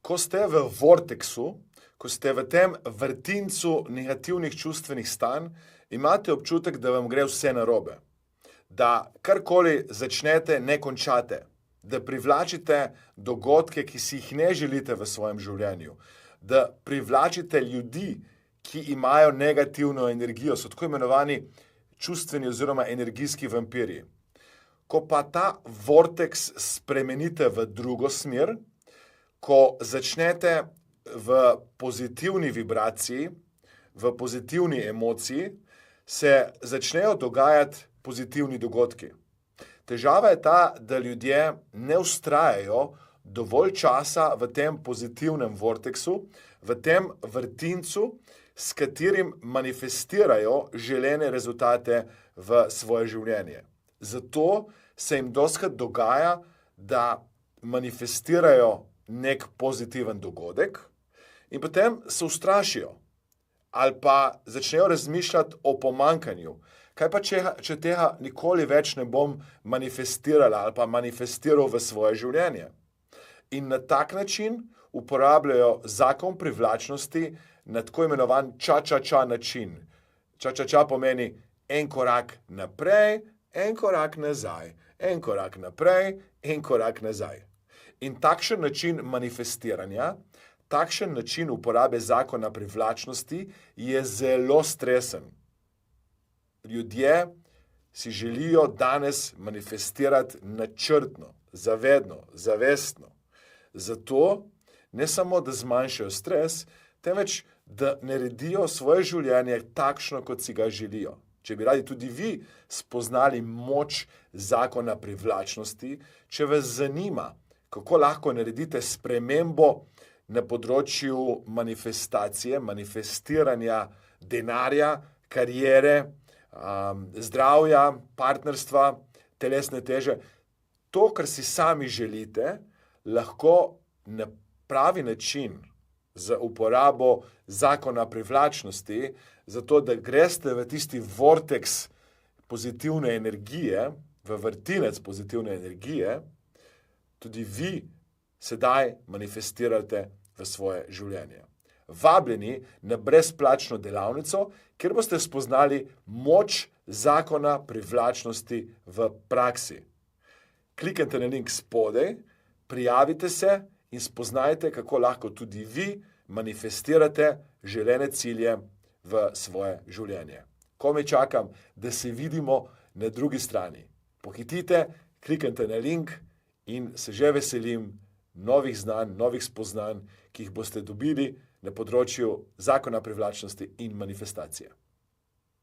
Ko ste v vorteksu, ko ste v tem vrtincu negativnih čustvenih stanj, imate občutek, da vam gre vse narobe. Da karkoli začnete, ne končate. Da privlačite dogodke, ki si jih ne želite v svojem življenju. Da privlačite ljudi, ki imajo negativno energijo, so tako imenovani čustveni oziroma energijski vampirji. Ko pa ta vorteks spremenite v drugo smer, ko začnete v pozitivni vibraciji, v pozitivni emociji, se začnejo dogajati pozitivni dogodki. Težava je ta, da ljudje ne vztrajajo dovolj časa v tem pozitivnem vorteksu, v tem vrtincu, s katerim manifestirajo želene rezultate v svoje življenje. Zato se jim dostikrat dogaja, da manifestirajo nek pozitiven dogodek in potem se ustrašijo ali pa začnejo razmišljati o pomanjkanju. Kaj pa, če tega nikoli več ne bom manifestirala ali pa manifestiral v svoje življenje? In na tak način uporabljajo zakon privlačnosti na tako imenovan ča-ča-ča način. Ča-ča-ča pomeni en korak naprej, en korak nazaj, en korak naprej, en korak nazaj. In takšen način manifestiranja, takšen način uporabe zakona privlačnosti je zelo stresen. Ljudje si želijo danes manifestirati načrtno, zavedno, zavestno. Zato ne samo, da zmanjšajo stres, temveč, da naredijo svoje življenje takšno, kot si ga želijo. Če bi radi tudi vi spoznali moč zakona privlačnosti, če vas zanima, kako lahko naredite spremembo na področju manifestacije, manifestiranja denarja, kariere, zdravja, partnerstva, telesne teže. To, kar si sami želite, lahko na pravi način z uporabo zakona privlačnosti, zato da greste v tisti vorteks pozitivne energije, v vrtinec pozitivne energije, tudi vi sedaj manifestirate v svoje življenje. Vabljeni na brezplačno delavnico, kjer boste spoznali moč zakona privlačnosti v praksi. Kliknite na link spodaj, prijavite se in spoznajte, kako lahko tudi vi manifestirate želene cilje v svoje življenje. Komaj čakam, da se vidimo na drugi strani. Pohitite, kliknite na link in se že veselim novih znanj, novih spoznanj, ki jih boste dobili na področju zakona privlačnosti in manifestacije.